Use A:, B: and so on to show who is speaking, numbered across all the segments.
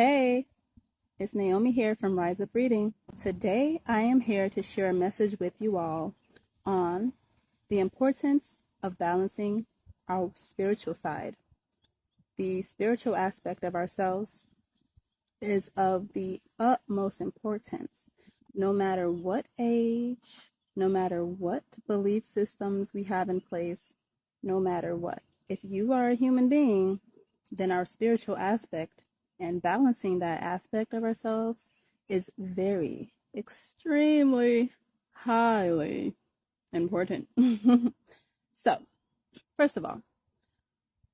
A: Hey, it's Naomi here from Rise Up Reading. Today I am here to share a message with you all on the importance of balancing our spiritual side. The spiritual aspect of ourselves is of the utmost importance, no matter what age, no matter what belief systems we have in place, no matter what. If you are a human being, then our spiritual aspect and balancing that aspect of ourselves is very, extremely, highly important. So, first of all,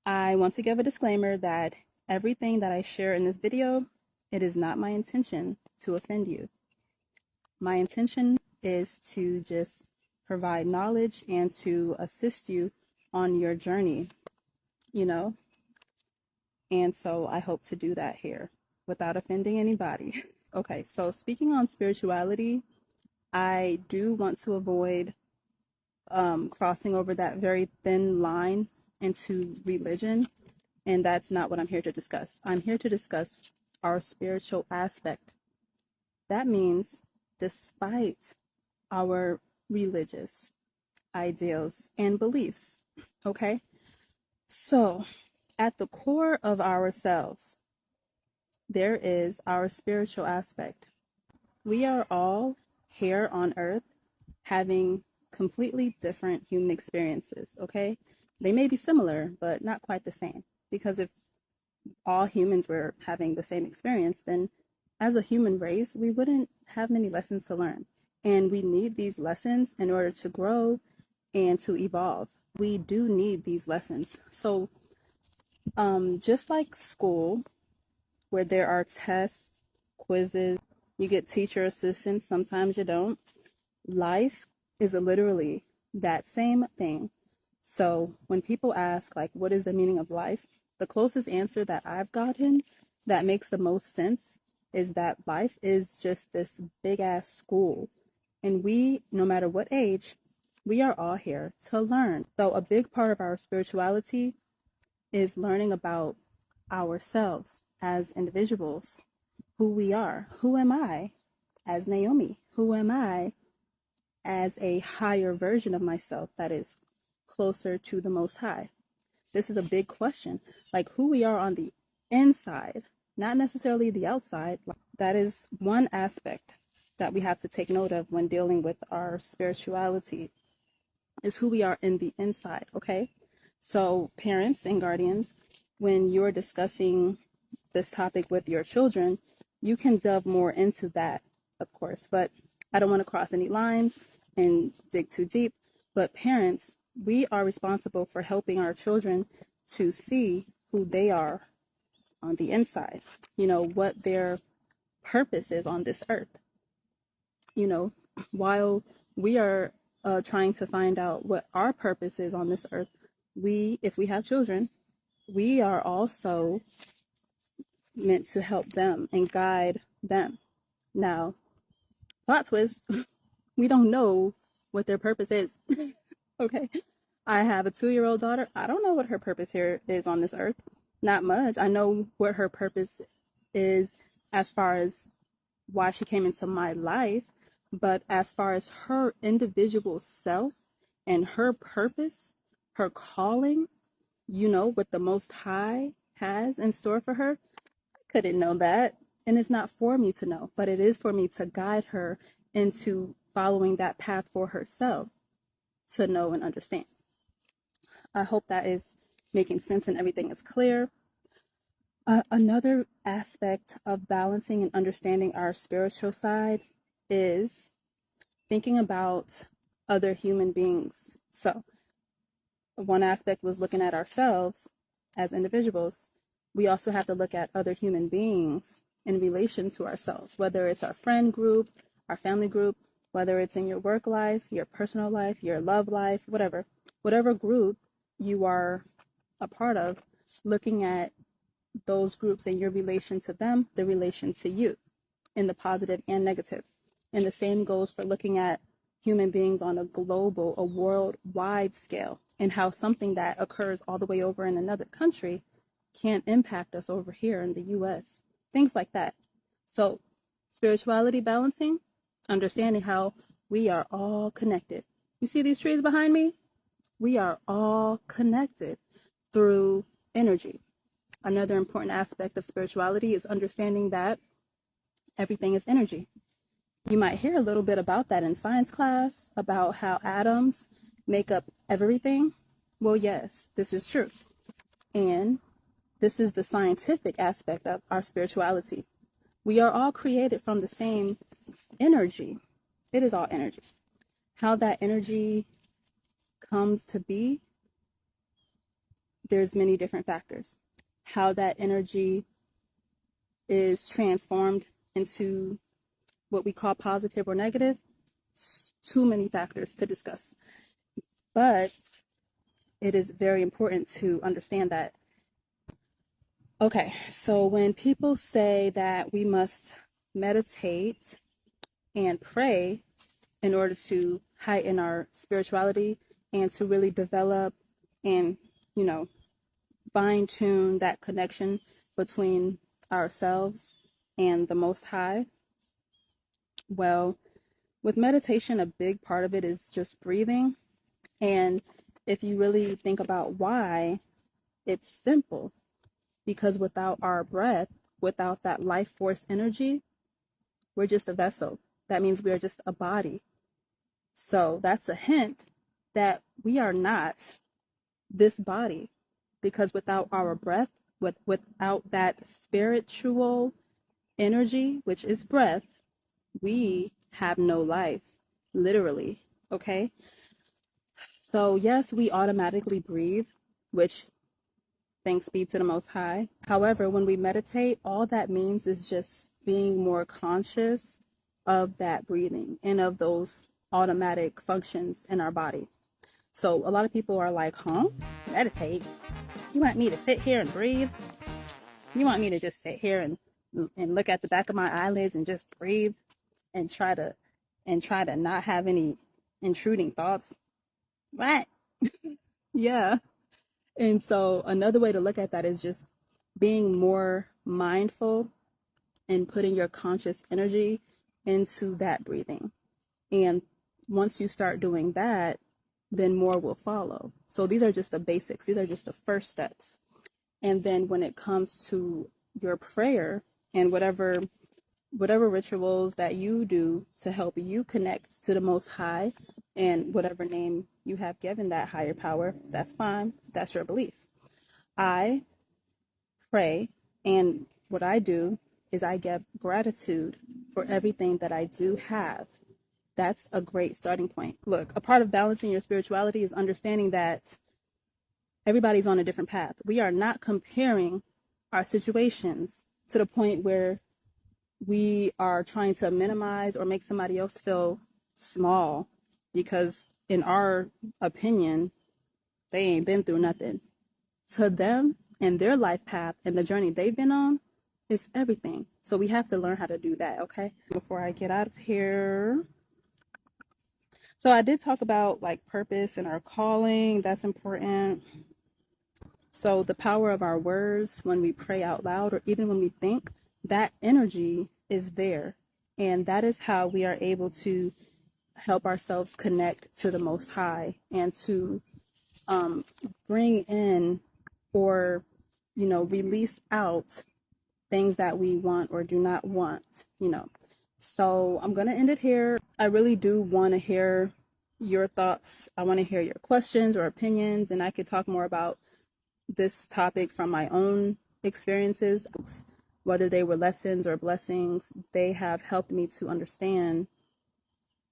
A: I want to give a disclaimer that everything that I share in this video, it is not my intention to offend you. My intention is to just provide knowledge and to assist you on your journey, and so I hope to do that here without offending anybody. Okay, so speaking on spirituality, I do want to avoid crossing over that very thin line into religion, and that's not what I'm here to discuss. I'm here to discuss our spiritual aspect. That means despite our religious ideals and beliefs, okay? So, at the core of ourselves, there is our spiritual aspect. We are all here on earth having completely different human experiences, okay? They may be similar, but not quite the same. Because if all humans were having the same experience, then as a human race, we wouldn't have many lessons to learn. And we need these lessons in order to grow and to evolve. We do need these lessons. So, just like school, where there are tests, quizzes, you get teacher assistance, sometimes you don't. Life is literally that same thing. So when people ask, like, what is the meaning of life? The closest answer that I've gotten that makes the most sense is that life is just this big ass school. And we, no matter what age, we are all here to learn. So a big part of our spirituality is learning about ourselves as individuals, who we are. Who am I as Naomi? Who am I as a higher version of myself that is closer to the Most High? This is a big question. Like who we are on the inside, not necessarily the outside. That is one aspect that we have to take note of when dealing with our spirituality, is who we are in the inside, okay? So parents and guardians, when you're discussing this topic with your children, you can delve more into that, of course, but I don't want to cross any lines and dig too deep. But parents, we are responsible for helping our children to see who they are on the inside, what their purpose is on this earth. While we are trying to find out what our purpose is on this earth, if we have children, we are also meant to help them and guide them. Now, plot twist, we don't know what their purpose is. Okay. I have a 2-year-old daughter. I don't know what her purpose here is on this earth. Not much. I know what her purpose is as far as why she came into my life, but as far as her individual self and her purpose, her calling, what the Most High has in store for her, I couldn't know that. And it's not for me to know, but it is for me to guide her into following that path for herself to know and understand. I hope that is making sense and everything is clear. Another aspect of balancing and understanding our spiritual side is thinking about other human beings. So one aspect was looking at ourselves as individuals. We also have to look at other human beings in relation to ourselves, whether it's our friend group, our family group, whether it's in your work life, your personal life, your love life, whatever group you are a part of, looking at those groups and your relation to them, the relation to you, in the positive and negative. And the same goes for looking at human beings on a global, a worldwide scale, and how something that occurs all the way over in another country can impact us over here in the US. things like that. So, spirituality balancing, understanding how we are all connected. You see these trees behind me? We are all connected through energy. Another important aspect of spirituality is understanding that everything is energy. You might hear a little bit about that in science class, about how atoms make up everything. Well, yes, this is true. And this is the scientific aspect of our spirituality. We are all created from the same energy. It is all energy. How that energy comes to be, there's many different factors. How that energy is transformed into what we call positive or negative, too many factors to discuss. But it is very important to understand that. Okay, so when people say that we must meditate and pray in order to heighten our spirituality and to really develop and, fine tune that connection between ourselves and the Most High, well, with meditation, a big part of it is just breathing. And if you really think about why, it's simple. Because without our breath, without that life force energy, we're just a vessel. That means we are just a body. So that's a hint that we are not this body. Because without our breath, without that spiritual energy, which is breath, we have no life, literally. Okay? So yes, we automatically breathe, which thanks be to the Most High. However, when we meditate, all that means is just being more conscious of that breathing and of those automatic functions in our body. So a lot of people are like, huh? Meditate? You want me to sit here and breathe? You want me to just sit here and look at the back of my eyelids and just breathe and try to not have any intruding thoughts? What? Yeah. And so another way to look at that is just being more mindful and putting your conscious energy into that breathing. And once you start doing that, then more will follow. So these are just the basics. These are just the first steps. And then when it comes to your prayer and whatever rituals that you do to help you connect to the Most High and whatever name you have given that higher power, that's fine. That's your belief. I pray, and what I do is I give gratitude for everything that I do have. That's a great starting point. Look, a part of balancing your spirituality is understanding that everybody's on a different path. We are not comparing our situations to the point where we are trying to minimize or make somebody else feel small because in our opinion, they ain't been through nothing. To them and their life path and the journey they've been on is everything. So we have to learn how to do that, okay? Before I get out of here. So I did talk about like purpose and our calling. That's important. So the power of our words when we pray out loud or even when we think, that energy is there. And that is how we are able to help ourselves connect to the Most High and to bring in or, release out things that we want or do not want. So I'm going to end it here. I really do want to hear your thoughts. I want to hear your questions or opinions, and I could talk more about this topic from my own experiences, whether they were lessons or blessings. They have helped me to understand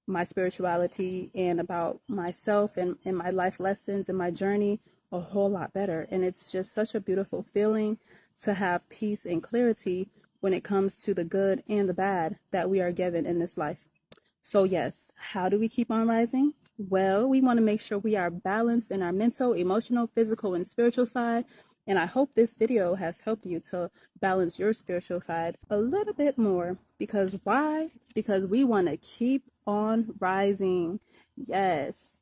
A: my spirituality and about myself and my life lessons and my journey a whole lot better. And it's just such a beautiful feeling to have peace and clarity when it comes to the good and the bad that we are given in this life. So yes, how do we keep on rising? Well, we want to make sure we are balanced in our mental, emotional, physical, and spiritual side. And I hope this video has helped you to balance your spiritual side a little bit more. Because why? Because we want to keep on rising. Yes.